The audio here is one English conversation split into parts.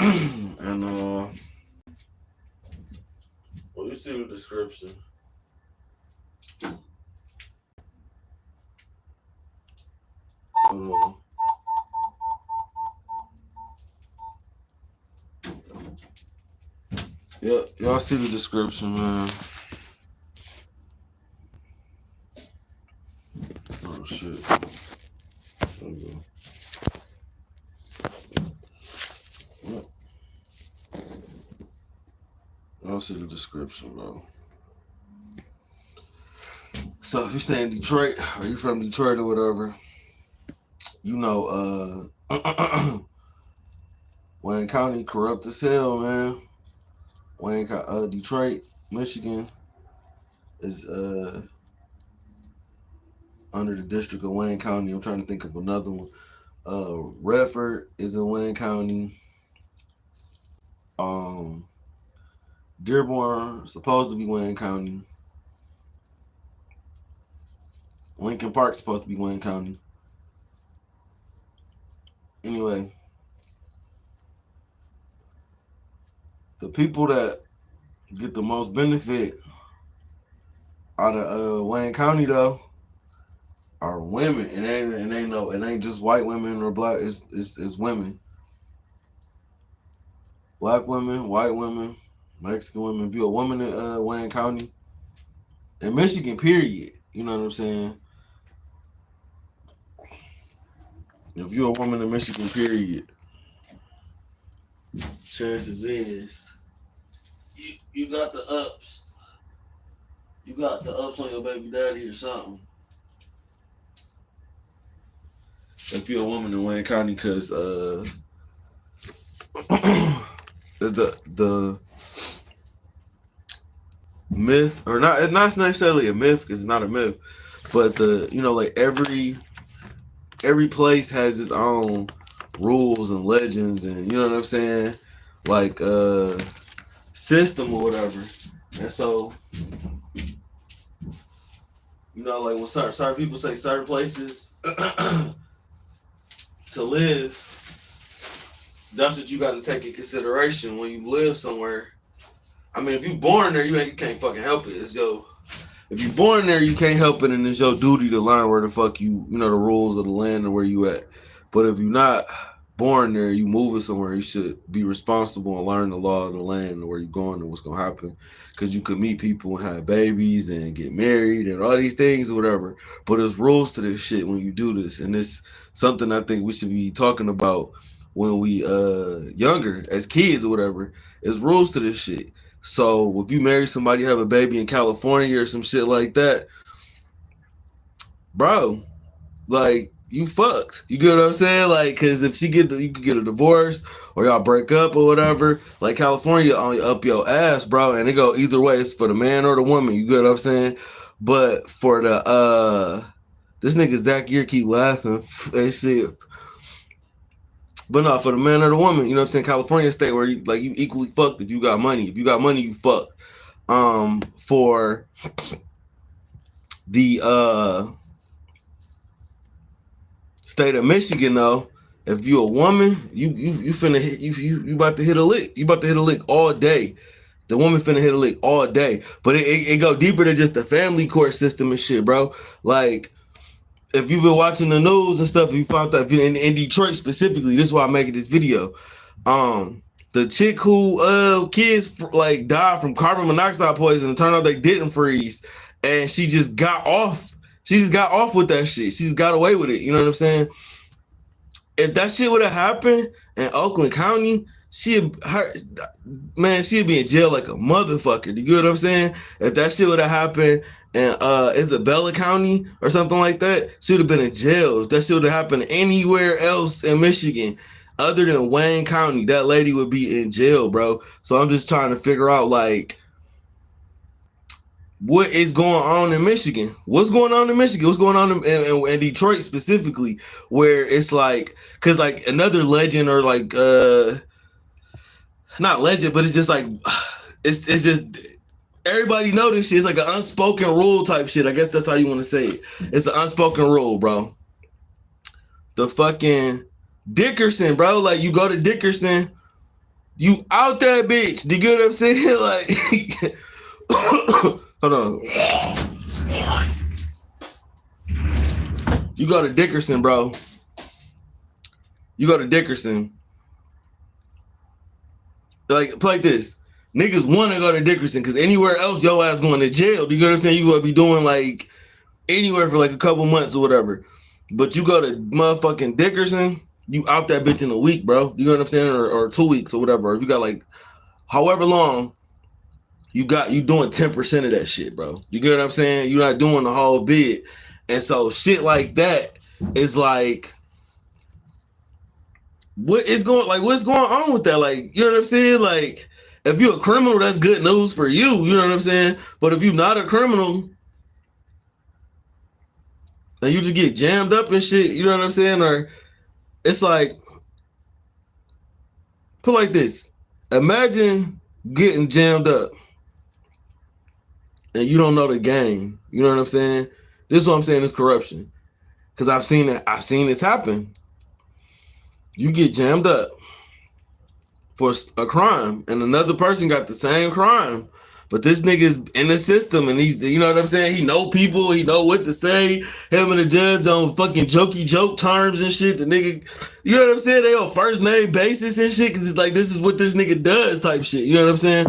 And well, you see the description. Hold on. Yeah, y'all see the description, man. Oh shit. There we go. Yep. Y'all see the description, bro. So if you stay in Detroit or you from Detroit or whatever, you know, Wayne County corrupt as hell, man. Detroit, Michigan is under the district of Wayne County. I'm trying to think of another one. Redford is in Wayne County. Dearborn supposed to be Wayne County. Lincoln Park supposed to be Wayne County. Anyway, the people that get the most benefit out of Wayne County though are women. It ain't just white women or black. It's women. Black women, white women, Mexican women. If you're a woman in Wayne County, in Michigan, period. You know what I'm saying? If you're a woman in Michigan, period, chances is you got the ups. You got the ups on your baby daddy or something. If you're a woman in Wayne County, because the myth, or not, it's not necessarily a myth because it's not a myth, but like every place has its own rules and legends, and you know what I'm saying, like system or whatever. And so, like when certain people say certain places to live, that's what you got to take in consideration when you live somewhere. I mean, if you're born there, you can't fucking help it. If you're born there, you can't help it, and it's your duty to learn where the fuck the rules of the land and where you at. But if you're not born there, you moving somewhere, you should be responsible and learn the law of the land and where you're going and what's gonna happen. Because you could meet people and have babies and get married and all these things or whatever. But there's rules to this shit when you do this, and it's something I think we should be talking about when we younger, as kids or whatever. Is rules to this shit. So if you marry somebody, have a baby in California or some shit like that, bro, like you fucked. You get what I'm saying? Like, because if you could get a divorce or y'all break up or whatever. Like California only up your ass, bro, and it go either way. It's for the man or the woman. You get what I'm saying? But for the this nigga Zach Gear keep laughing and shit. But no, for the man or the woman, you know what I'm saying? California state where you equally fucked if you got money. If you got money, you fuck. For the state of Michigan though, if you a woman, you about to hit a lick. You about to hit a lick all day. The woman finna hit a lick all day. But it go deeper than just the family court system and shit, bro. Like, if you've been watching the news and stuff, you found out in Detroit specifically, this is why I'm making this video. The chick who kids like died from carbon monoxide poisoning, it turned out they didn't freeze, and she just got off. She just got off with that shit. She just got away with it. You know what I'm saying? If that shit would have happened in Oakland County, she'd be in jail like a motherfucker. You get what I'm saying? If that shit would have happened in Isabella County or something like that, she would have been in jail. If that shit would have happened anywhere else in Michigan other than Wayne County, that lady would be in jail, bro. So I'm just trying to figure out, like, what is going on in Michigan? What's going on in Michigan? What's going on in Detroit specifically, where it's like, because like another legend or like not legend, but it's just like it's just everybody know this shit. It's like an unspoken rule type shit. I guess that's how you want to say it. It's an unspoken rule, bro. The fucking Dickerson, bro. Like, you go to Dickerson, You out that bitch. Do you get what I'm saying? Like, hold on. You go to Dickerson, bro. You go to Dickerson. Like, play this. Niggas want to go to Dickerson because anywhere else, your ass going to jail. Do you get what I'm saying? You gonna be doing like anywhere for like a couple months or whatever. But you go to motherfucking Dickerson, you out that bitch in a week, bro. You know what I'm saying? Or 2 weeks or whatever. Or if you got like however long, you doing 10% of that shit, bro. You get what I'm saying? You're not doing the whole bit. And so shit like that is like, what's going on with that? Like, you know what I'm saying? Like, if you're a criminal, that's good news for you. You know what I'm saying? But if you're not a criminal and you just get jammed up and shit, you know what I'm saying? Or it's like, put like this. Imagine getting jammed up and you don't know the game. You know what I'm saying? This is what I'm saying is corruption. Because I've seen this happen. You get jammed up for a crime and another person got the same crime, but this nigga's in the system and he's, you know what I'm saying? He know people, he know what to say. Him and the judge on fucking jokey joke terms and shit. The nigga, you know what I'm saying? They on first name basis and shit because it's like, this is what this nigga does type shit. You know what I'm saying?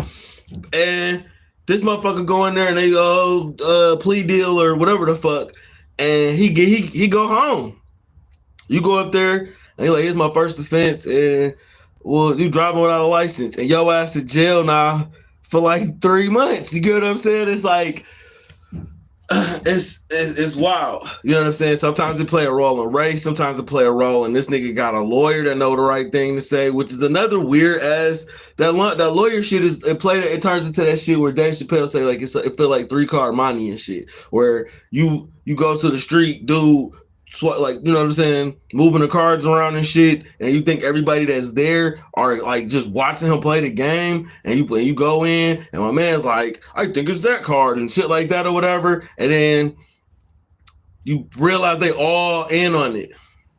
And this motherfucker go in there and they go plea deal or whatever the fuck, and he go home. You go up there and he like, here's my first offense, and well, you driving without a license, and your ass in jail now for like 3 months. You get what I'm saying? It's like it's wild. You know what I'm saying? Sometimes it play a role in race, sometimes it play a role, and this nigga got a lawyer that know the right thing to say, which is another weird ass that lawyer shit is it turns into that shit where Dave Chappelle say like it feel like 3-card money and shit, where you go to the street, dude. Like, you know what I'm saying, moving the cards around and shit, and you think everybody that's there are like just watching him play the game, and you go in, and my man's like, I think it's that card and shit like that or whatever, and then you realize they all in on it.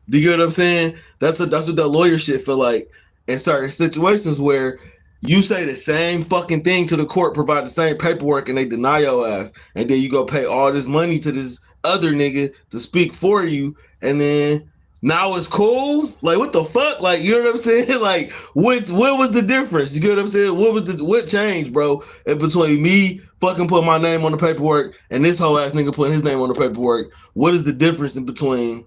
Do you get what I'm saying? That's what that lawyer shit feel like in certain situations where you say the same fucking thing to the court, provide the same paperwork, and they deny your ass, and then you go pay all this money to this other nigga to speak for you, and then now it's cool. Like, what the fuck? Like, you know what I'm saying? Like, what was the difference? You get what I'm saying? What changed, bro? In between me fucking putting my name on the paperwork and this whole ass nigga putting his name on the paperwork? What is the difference in between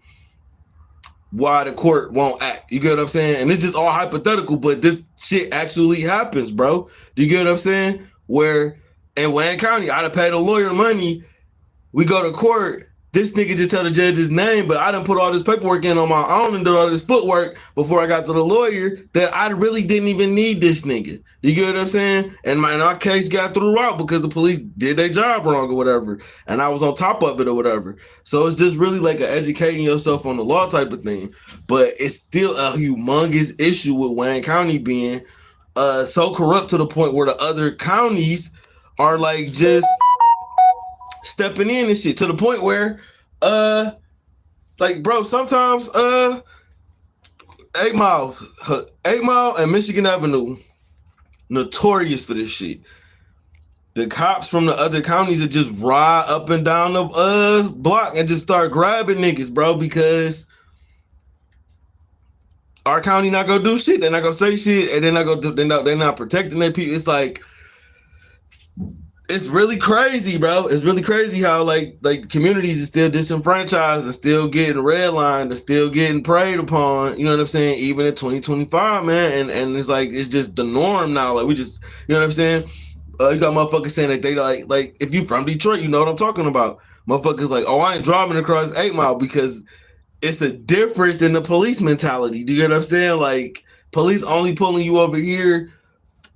why the court won't act? You get what I'm saying? And it's just all hypothetical, but this shit actually happens, bro. Do you get what I'm saying? Where in Wayne County, I'd have paid a lawyer money. We go to court. This nigga just tell the judge his name, but I done put all this paperwork in on my own and did all this footwork before I got to the lawyer that I really didn't even need this nigga. You get what I'm saying? And our case got through out because the police did their job wrong or whatever, and I was on top of it or whatever. So it's just really like educating yourself on the law type of thing. But it's still a humongous issue with Wayne County being so corrupt to the point where the other counties are like just stepping in and shit, to the point where like, bro, sometimes 8 Mile and Michigan Avenue notorious for this shit. The cops from the other counties that just ride up and down the block and just start grabbing niggas, bro, because our county not gonna do shit. They're not gonna say shit, and they're not protecting their people. It's like, it's really crazy, bro. It's really crazy how like communities are still disenfranchised and still getting redlined and still getting preyed upon. You know what I'm saying? Even in 2025, man. And it's like, it's just the norm now. Like, we just, you know what I'm saying? You got motherfuckers saying that they like if you from Detroit, you know what I'm talking about. Motherfuckers like, oh, I ain't driving across 8 Mile because it's a difference in the police mentality. Do you get what I'm saying? Like, police only pulling you over here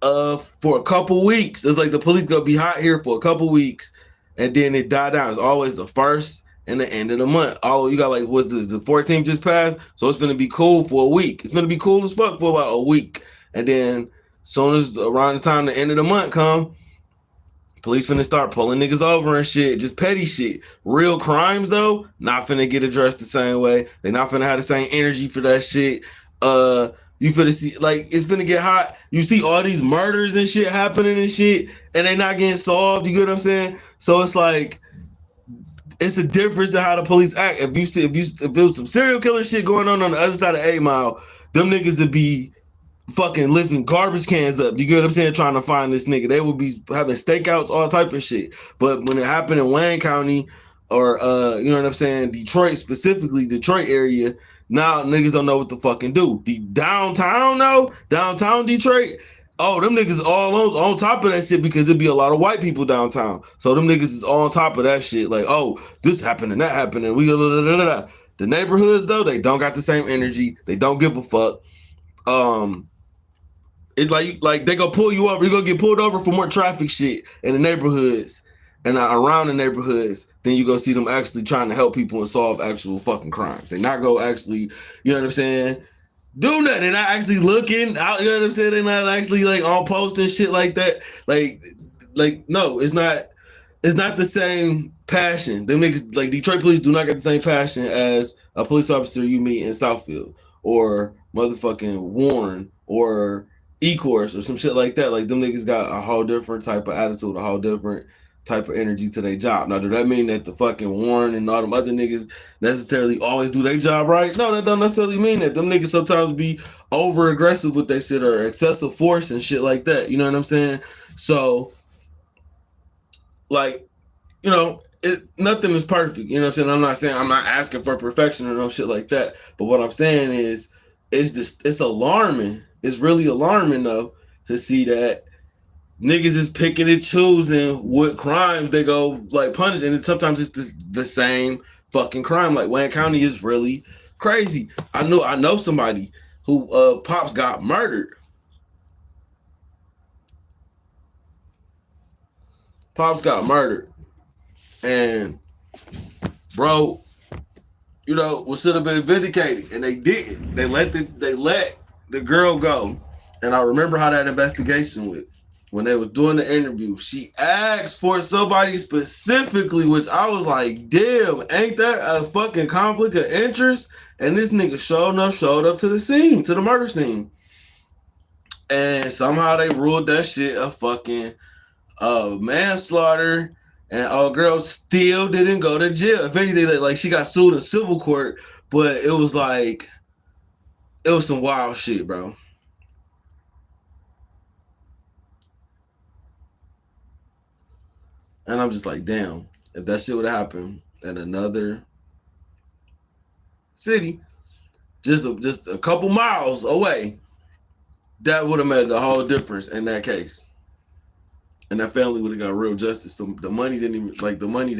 for a couple weeks. It's like the police gonna be hot here for a couple weeks, and then it die down. It's always the first and the end of the month. All you got, like, what's this? The 14th just passed, so it's gonna be cool for a week. It's gonna be cool as fuck for about a week, and then soon as around the time the end of the month come, police finna start pulling niggas over and shit. Just petty shit. Real crimes though, not finna get addressed the same way. They not finna have the same energy for that shit. You finna see, like, it's finna get hot. You see all these murders and shit happening and shit, and they not getting solved. You get what I'm saying? So it's like, it's the difference in how the police act. If there was some serial killer shit going on the other side of 8 Mile, them niggas would be fucking lifting garbage cans up. You get what I'm saying? Trying to find this nigga. They would be having stakeouts, all type of shit. But when it happened in Wayne County or you know what I'm saying, Detroit, specifically Detroit area, now niggas don't know what to fucking do. The downtown Detroit. Oh, them niggas all on top of that shit because it'd be a lot of white people downtown. So them niggas is all on top of that shit. Like, oh, this happened and that happened and we the neighborhoods though, they don't got the same energy. They don't give a fuck. It's like they gonna pull you over. You're gonna get pulled over for more traffic shit in the neighborhoods and around the neighborhoods. Then you go see them actually trying to help people and solve actual fucking crimes. They not go actually, you know what I'm saying, do nothing. They're not actually looking out. You know what I'm saying? They're not actually like on post and shit like that. Like no, it's not. It's not the same passion. Them niggas, like Detroit police, do not get the same passion as a police officer you meet in Southfield or motherfucking Warren or E-Course or some shit like that. Like them niggas got a whole different type of attitude, a whole different type of energy to their job. Now, does that mean that the fucking Warren and all them other niggas necessarily always do their job right? No, that don't necessarily mean that. Them niggas sometimes be over aggressive with that shit or excessive force and shit like that. You know what I'm saying? So, like, you know, nothing is perfect. You know what I'm saying? I'm not saying, I'm not asking for perfection or no shit like that. But what I'm saying is, it's alarming. It's really alarming though to see that niggas is picking and choosing what crimes they go like punish, and sometimes it's the same fucking crime. Like Wayne County is really crazy. I know somebody who pops got murdered. Pops got murdered, and bro, you know what should have been vindicated, and they didn't. They let the girl go, and I remember how that investigation went. When they was doing the interview, she asked for somebody specifically, which I was like, damn, ain't that a fucking conflict of interest? And this nigga showed up to the scene, to the murder scene. And somehow they ruled that shit a fucking manslaughter. And old girl still didn't go to jail. If anything, like she got sued in civil court, but it was like, it was some wild shit, bro. And I'm just like, damn, if that shit would have happened in another city, just a couple miles away, that would have made the whole difference in that case. And that family would have got real justice. So the money didn't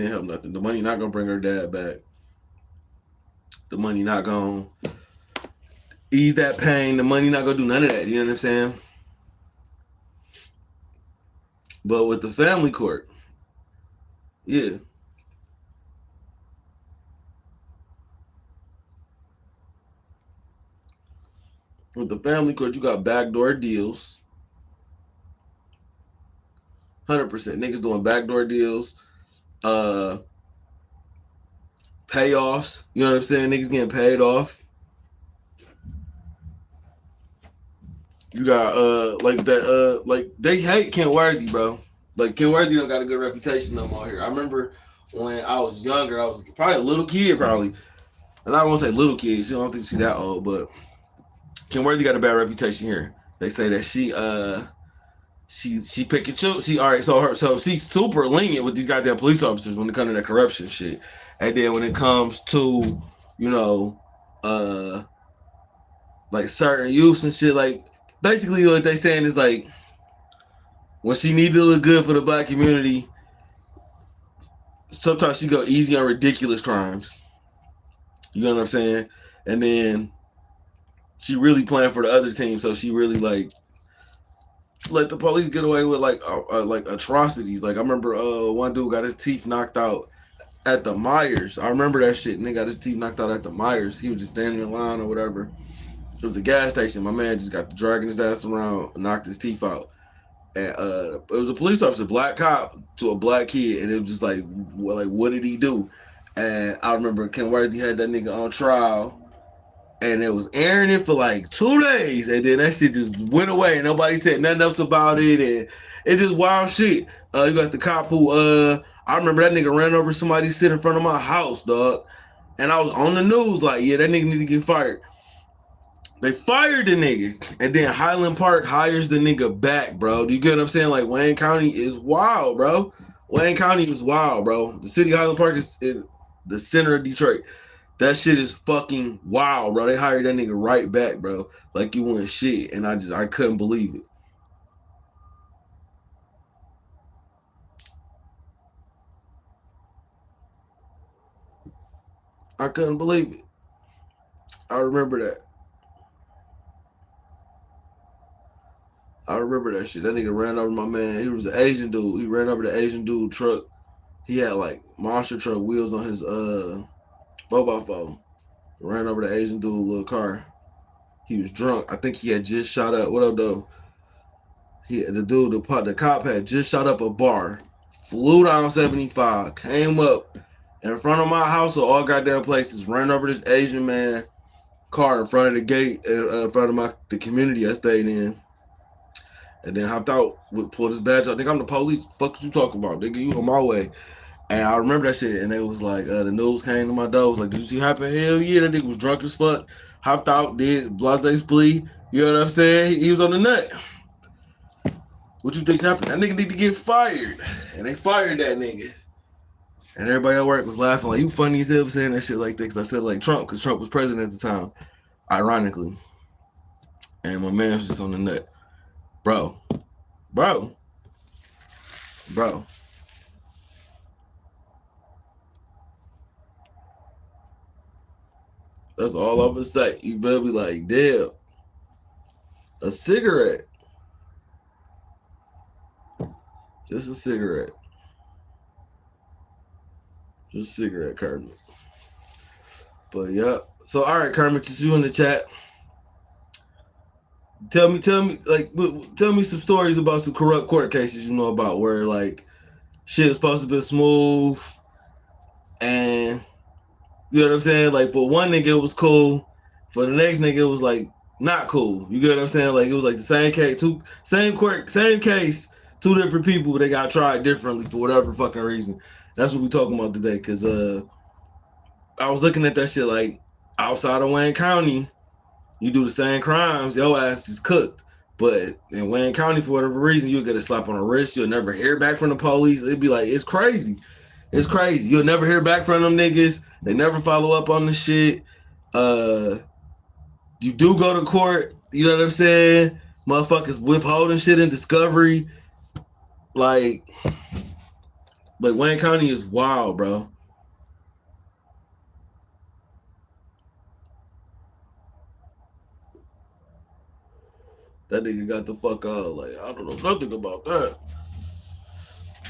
help nothing. The money not gonna bring her dad back. The money not gonna ease that pain. The money not gonna do none of that. You know what I'm saying? But with the family court, yeah. With the family court, you got backdoor deals. 100%. Niggas doing backdoor deals. Payoffs. You know what I'm saying? Niggas getting paid off. You got like that like they hate Kenworthy, bro. Like Kenworthy don't got a good reputation no more here. I remember when I was younger, I was probably a little kid, probably. And I won't say little kid, she don't think she's that old, but Kenworthy got a bad reputation here. They say that she pick and choose. So she's super lenient with these goddamn police officers when it comes to that corruption shit. And then when it comes to, you know, like certain youths and shit, like basically what they saying is like when she need to look good for the black community, sometimes she go easy on ridiculous crimes. You know what I'm saying? And then she really playing for the other team, so she really like let the police get away with like atrocities. Like I remember one dude got his teeth knocked out at the Myers. I remember that shit. And they got his teeth knocked out at the Myers. He was just standing in line or whatever. It was a gas station. My man just got to dragging his ass around, knocked his teeth out. And it was a police officer, black cop to a black kid, and it was just like what did he do? And I remember Kenworthy had that nigga on trial, and it was airing it for like 2 days, and then that shit just went away. Nobody said nothing else about it, and it just wild shit. You got the cop who I remember that nigga ran over somebody sitting in front of my house, dog, and I was on the news like, yeah, that nigga need to get fired. They fired the nigga, and then Highland Park hires the nigga back, bro. Do you get what I'm saying? Like, Wayne County is wild, bro. Wayne County is wild, bro. The city of Highland Park is in the center of Detroit. That shit is fucking wild, bro. They hired that nigga right back, bro. Like you wasn't shit, and I couldn't believe it. I couldn't believe it. I remember that. I remember that shit. That nigga ran over my man. He was an Asian dude. He ran over the Asian dude truck. He had like monster truck wheels on his 4x4. Ran over the Asian dude little car. He was drunk. I think he had just shot up. What up, though? The cop had just shot up a bar. Flew down 75. Came up in front of my house of all goddamn places. Ran over this Asian man car in front of the gate, in front of the community I stayed in. And then hopped out, pulled his badge out. I think I'm the police. Fuck you talking about, nigga? You on my way. And I remember that shit. And they was like, the news came to my door. Was like, did you see what happened? Hell yeah, that nigga was drunk as fuck. Hopped out, did blase splee. You know what I'm saying? He was on the nut. What you think's happened? That nigga need to get fired. And they fired that nigga. And everybody at work was laughing like, you funny as hell saying that shit like that. Because I said like Trump, because Trump was president at the time. Ironically. And my man was just on the nut. Bro. That's all I'm gonna say. You better be like, damn. A cigarette. Just a cigarette. Just a cigarette, Kermit. But yeah. So all right, Kermit, just you in the chat. Tell me some stories about some corrupt court cases you know about where like shit is supposed to be smooth, and you know what I'm saying? Like for one nigga it was cool, for the next nigga it was like not cool. You get what I'm saying? Like it was like the same case, same case, two different people, but they got tried differently for whatever fucking reason. That's what we talking about today. Cause I was looking at that shit like outside of Wayne County. You do the same crimes, your ass is cooked. But in Wayne County, for whatever reason, you'll get a slap on the wrist. You'll never hear back from the police. It'd be like, it's crazy. It's crazy. You'll never hear back from them niggas. They never follow up on the shit. You do go to court. You know what I'm saying? Motherfuckers withholding shit in discovery. Like Wayne County is wild, bro. That nigga got the fuck out. Like, I don't know nothing about that.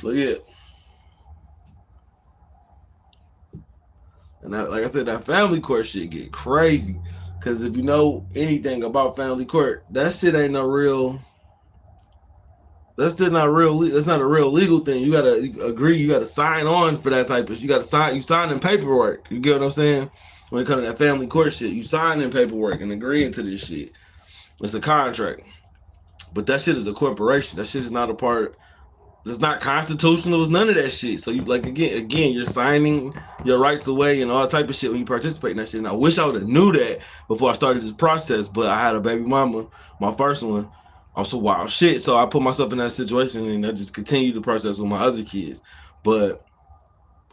But yeah. And that, like I said, that family court shit get crazy. Cause if you know anything about family court, that shit ain't no real. That's still not real. That's not a real legal thing. You gotta agree. You gotta sign on for that type of. You gotta sign. You sign in paperwork. You get what I'm saying? When it comes to that family court shit, you sign in paperwork and agreeing to this shit. It's a contract. But that shit is a corporation. That shit is not a part. It's not constitutional. It's none of that shit. So you like again, you're signing your rights away and all type of shit when you participate in that shit. And I wish I would have knew that before I started this process. But I had a baby mama, my first one, also wild shit. So I put myself in that situation and I just continued the process with my other kids. But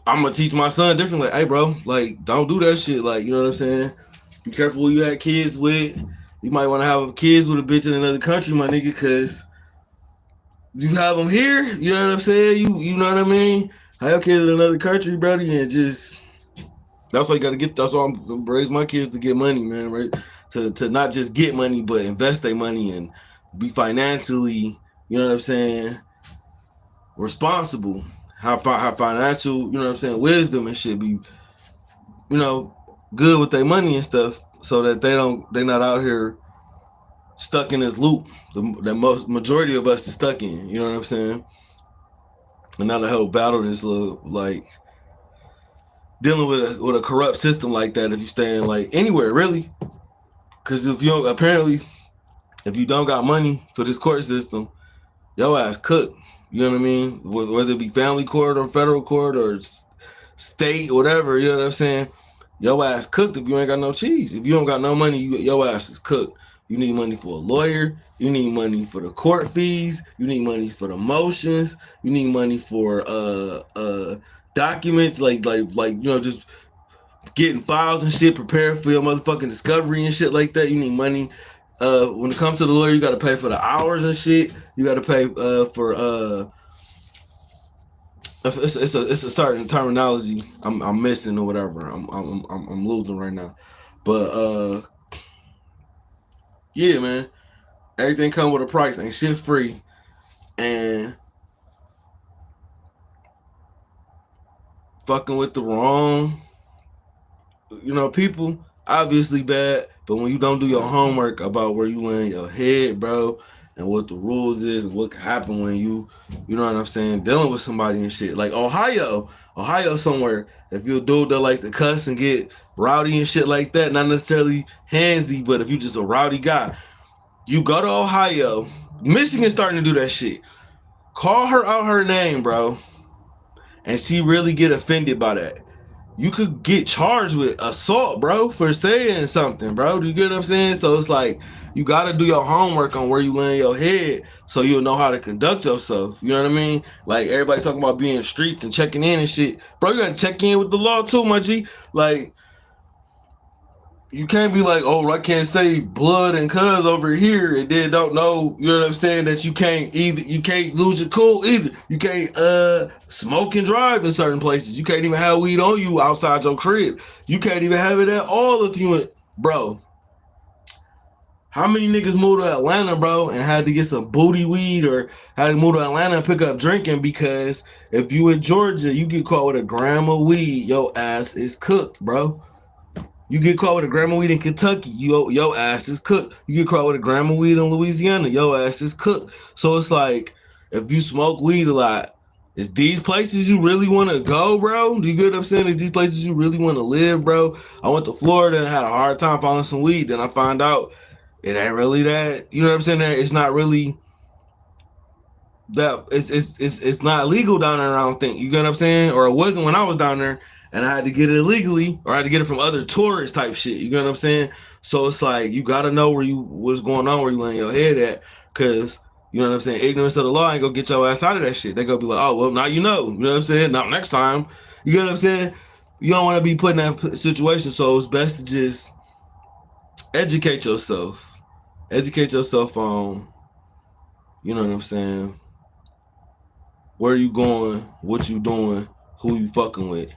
I'm gonna teach my son differently. Like, hey, bro, like don't do that shit. Like, you know what I'm saying? Be careful who you had kids with. You might want to have kids with a bitch in another country, my nigga, because you have them here. You know what I'm saying? You know what I mean? Have kids in another country, brother, and just that's why you gotta get. That's why I'm gonna raise my kids to get money, man. Right? To not just get money, but invest their money and be financially, you know what I'm saying, responsible. Have financial, you know what I'm saying, wisdom and shit. Be, you know, good with their money and stuff. So that they're not out here stuck in this loop. The most majority of us is stuck in. You know what I'm saying? And now to help battle this little like dealing with a corrupt system like that. If you stay in like anywhere really, Cause if you don't, apparently, if you don't got money for this court system, your ass cooked. You know what I mean? Whether it be family court or federal court or state, whatever. You know what I'm saying? Your ass cooked if you ain't got no cheese. If you don't got no money, your ass is cooked. You need money for a lawyer. You need money for the court fees. You need money for the motions. You need money for documents just getting files and shit prepared for your motherfucking discovery and shit like that. You need money. When it comes to the lawyer, you got to pay for the hours and shit. You got to pay for it's a certain terminology I'm missing or whatever. I'm losing right now, but yeah, man. Everything come with a price. Ain't shit free, and fucking with the wrong, people obviously bad. But when you don't do your homework about where you lay in your head, bro, and what the rules is and what can happen when you know what I'm saying, dealing with somebody and shit. Like Ohio somewhere, if you're a dude that like to cuss and get rowdy and shit like that, not necessarily handsy, but if you just a rowdy guy, you go to Ohio, Michigan's starting to do that shit. Call her out her name, bro, and she really get offended by that. You could get charged with assault, bro, for saying something, bro. Do you get what I'm saying? So it's like you gotta do your homework on where you lay in your head so you'll know how to conduct yourself. You know what I mean? Like everybody talking about being streets and checking in and shit. Bro, you gotta check in with the law too, my G. Like, you can't be like, oh, I can't say blood and cuz over here and then don't know, you know what I'm saying, that you can't lose your cool either. You can't smoke and drive in certain places. You can't even have weed on you outside your crib. You can't even have it at all if you, bro. How many niggas moved to Atlanta, bro, and had to get some booty weed or had to move to Atlanta and pick up drinking because if you in Georgia, you get caught with a gram of weed, your ass is cooked, bro. You get caught with a gram of weed in Kentucky, your ass is cooked. You get caught with a gram of weed in Louisiana, your ass is cooked. So it's like, if you smoke weed a lot, is these places you really want to go, bro? Do you get what I'm saying? Is these places you really want to live, bro? I went to Florida and had a hard time finding some weed. Then I find out it ain't really that. You know what I'm saying? It's not really that. It's not legal down there, I don't think. You get what I'm saying? Or it wasn't when I was down there. And I had to get it illegally, or I had to get it from other tourist type shit. You know what I'm saying? So it's like you gotta know what's going on, where you laying your head at, because you know what I'm saying. Ignorance of the law ain't gonna get your ass out of that shit. They gonna be like, oh well, now you know. You know what I'm saying? Now next time, you know what I'm saying. You don't want to be put in that situation, so it's best to just educate yourself. Educate yourself on, you know what I'm saying, where you going, what you doing, who you fucking with.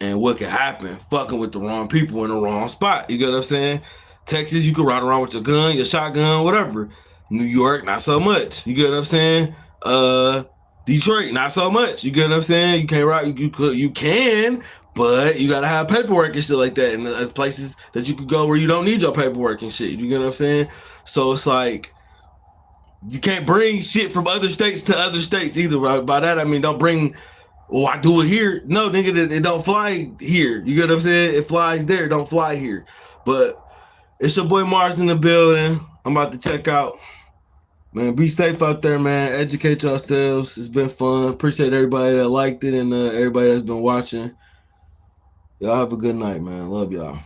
And what can happen fucking with the wrong people in the wrong spot. You get what I'm saying? Texas, you can ride around with your gun, your shotgun, whatever. New York, not so much. You get what I'm saying? Detroit, not so much. You get what I'm saying? You can't ride. You can, but you gotta have paperwork and shit like that. And there's places that you could go where you don't need your paperwork and shit. You get what I'm saying? So it's like you can't bring shit from other states to other states either. Right? By that I mean don't bring. Oh, I do it here. No, nigga, it don't fly here. You get what I'm saying? It flies there, don't fly here. But it's your boy Mars in the building. I'm about to check out. Man, be safe out there, man. Educate yourselves. It's been fun. Appreciate everybody that liked it and everybody that's been watching. Y'all have a good night, man. Love y'all.